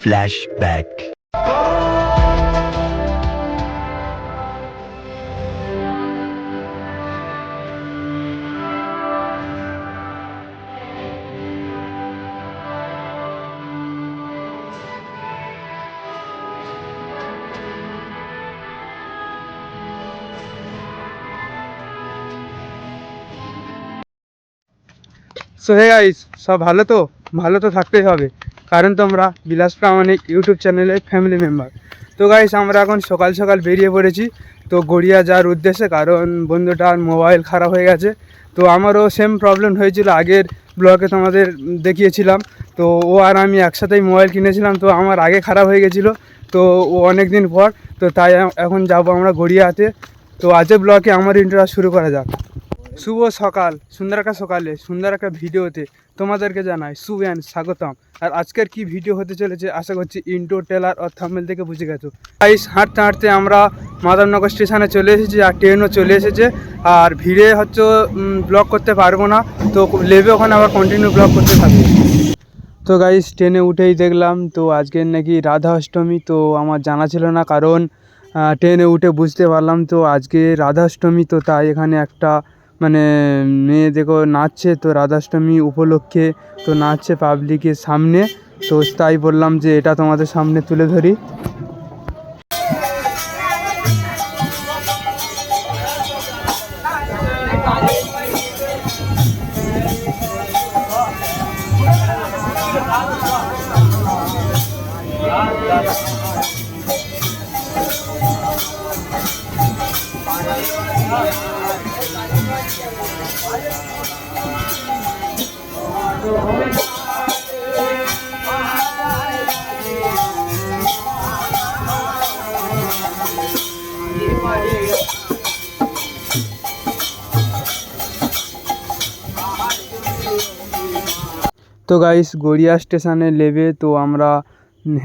Flashback. So hey guys, সব ভালো তো থাকতেই হবে, কারণ তোমরা বিলাস প্রামাণিক ইউটিউব চ্যানেলের ফ্যামিলি মেম্বার। তো গাইস, আমরা এখন সকাল সকাল বেরিয়ে পড়েছি তো গড়িয়া যাওয়ার উদ্দেশ্যে, কারণ বন্ধুটার মোবাইল খারাপ হয়ে গেছে। তো আমারও সেম প্রবলেম হয়েছিল, আগের ব্লগে তোমাদের দেখিয়েছিলাম। তো ও আর আমি একসাথেই মোবাইল কিনেছিলাম, তো আমার আগে খারাপ হয়ে গেছিলো, তো ও অনেক দিন পর। তো তাই এখন যাব আমরা গড়িয়াতে। তো আজকের ব্লগে আমার ইন্টারভিউ শুরু করা যাক। শুভ সকাল, সুন্দর একটা সকালে সুন্দর একটা ভিডিওতে তোমাদেরকে জানাই শুভ অ্যান্ড স্বাগতম। আর আজকের কি ভিডিও হতে চলেছে আশা করছি ইন্ট্রো, ট্রেলার আর থাম্বনেল থেকে বুঝে গেছো। গাইস, হাঁটতে হাঁটতে আমরা মাধবনগর স্টেশনে চলে এসেছি, আর ট্রেনও চলে এসেছে। আর ভিড়ে হচ্ছে ব্লগ করতে পারবো না, তো লেবে ওখানে আবার কন্টিনিউ ব্লগ করতে থাকবো। তো গাইস, ট্রেনে উঠেই দেখলাম তো আজকের নাকি রাধা অষ্টমী। তো আমার জানা ছিল না, কারণ ট্রেনে উঠে বুঝতে পারলাম তো আজকে রাধা অষ্টমী। তো তাই এখানে একটা মানে মেয়ে দেখো নাচছে, তো রাধাষ্টমী উপলক্ষে তো নাচছে পাবলিকের সামনে। তো তাই বললাম যে এটা তোমাদের সামনে তুলে ধরি। তো গাইস, গড়িয়া স্টেশনে নেমে তো আমরা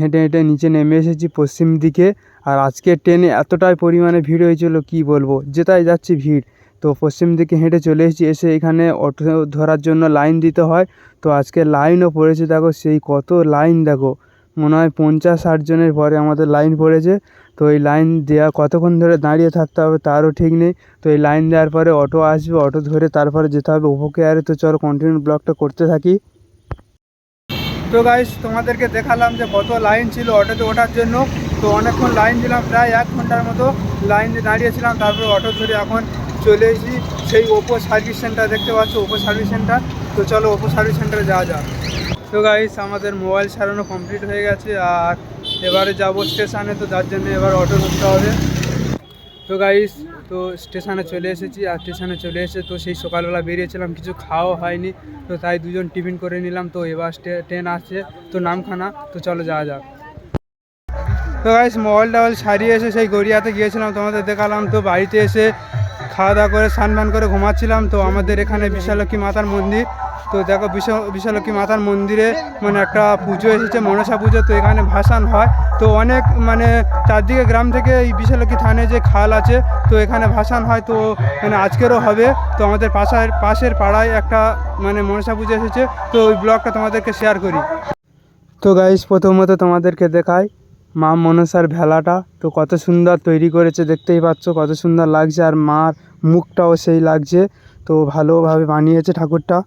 হেঁটে হেঁটে নিচে নেমে এসেছি পশ্চিম দিকে। আর আজকের ট্রেনে এতটাই পরিমাণে ভিড় হয়েছিল কি বলবো, যেটাই যাচ্ছি ভিড়। তো পশ্চিম দিকে হেঁটে চলে এসেছি, এসে এখানে অটো ধরার জন্য লাইন দিতে হয়। তো আজকে লাইনও পড়েছে, দেখো সেই কত লাইন, দেখো মনে হয় 50-60 জনের পরে আমাদের লাইন পড়েছে। তো এই লাইন দেওয়া কতক্ষণ ধরে দাঁড়িয়ে থাকতে হবে তারও ঠিক নেই। তো এই লাইন দেওয়ার পরে অটো আসবে, অটো ধরে তারপরে যেতে হবে উপকেয়ারে। তো চলো কন্টিনিউ ব্লগটা করতে থাকি। তো গাইস, তোমাদেরকে দেখালাম যে কত লাইন ছিল অটোতে ওঠার জন্য। তো অনেকক্ষণ লাইন দিলাম, প্রায় 1 ঘন্টার মতো লাইন দিয়ে দাঁড়িয়েছিলাম। তারপর অটো ধরে এখন চলে এসেছি সেই ওপো সার্ভিস সেন্টার, দেখতে পাচ্ছ ওপো সার্ভিস সেন্টার। তো চলো ওপো সার্ভিস সেন্টারে যাওয়া যাক। তো গাইস, আমাদের মোবাইল সারানো কমপ্লিট হয়ে গেছে, আর এবারে যাবো স্টেশনে। তো যার জন্য এবার অটো ধরতে হবে। তো গাইস, তো স্টেশনে চলে এসেছি, আর স্টেশনে চলে এসে তো সেই সকালবেলা বেরিয়েছিলাম, কিছু খাওয়া হয়নি। তো তাই দুজন টিফিন করে নিলাম। তো এবার ট্রেন আসছে তো নামখানা। তো চলো যাওয়া যাক। তো গাইস, মোবাইল টাওয়াল সারিয়ে এসে সেই গড়িয়াতে গিয়েছিলাম, তোমাদের দেখালাম। তো বাড়িতে এসে খাওয়া দাওয়া করে স্নান করে ঘুমাচ্ছিলাম। তো আমাদের এখানে বিশালক্ষী মাতার মন্দির। তো দেখো বিশালক্ষী মাতার মন্দিরে মানে একটা পুজো এসেছে, মনসা পুজো। তো এখানে ভাসান হয়। তো অনেক মানে চারদিকে গ্রাম থেকে এই বিশালক্ষী থানে যে খাল আছে, তো এখানে ভাসান হয়। তো মানে আজকেরও হবে। তো আমাদের পাশের পাড়ায় একটা মানে মনসা পুজো এসেছে। তো ওই ব্লগটা তোমাদেরকে শেয়ার করি। তো গাইস, প্রথমত তোমাদেরকে দেখাই মা মনসার ভেলাটা। তো কত সুন্দর তৈরি করেছে, দেখতেই পাচ্ছ কত সুন্দর লাগছে। আর মার মুখটাও সেই লাগছে, তো ভালোভাবে বানিয়েছে ঠাকুরটা।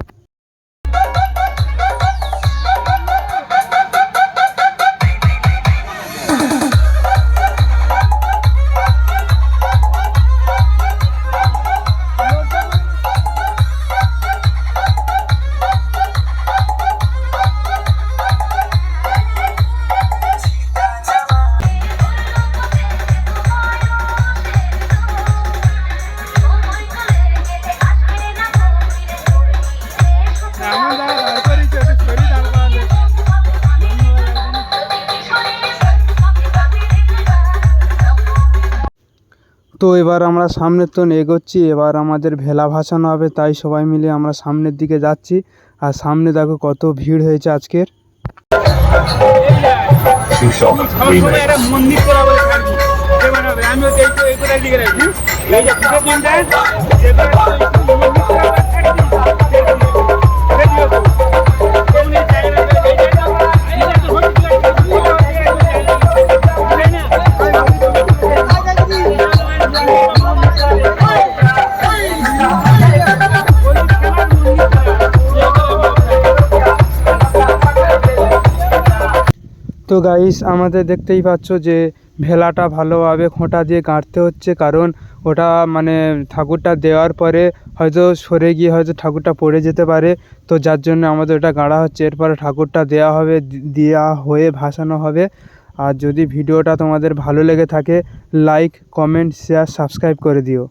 তো এবার আমরা সামনের তো এগোচ্ছি, এবার আমাদের ভেলা ভাসানো হবে, তাই সবাই মিলে আমরা সামনের দিকে যাচ্ছি। আর সামনে দেখো কত ভিড় হয়েছে আজকের। মন্দির করা বলে আমিও এইগুলোর দিকে রাখি এই যে তো গাইস আমাদের দেখতেই পাচ্ছ যে ভেলাটা ভালোভাবে খোঁটা দিয়ে গাঁথতে হচ্ছে, কারণ ওটা মানে ঠাকুরটা দেওয়ার পরে হয়তো সরে গিয়ে হয়তো ঠাকুরটা পড়ে যেতে পারে। তো যার জন্য আমাদের ওটা গাড়া হচ্ছে, এরপরে ঠাকুরটা দেওয়া হবে, দেওয়া হয়ে ভাসানো হবে। আর যদি ভিডিওটা তোমাদের ভালো লেগে থাকে লাইক কমেন্ট শেয়ার সাবস্ক্রাইব করে দিও।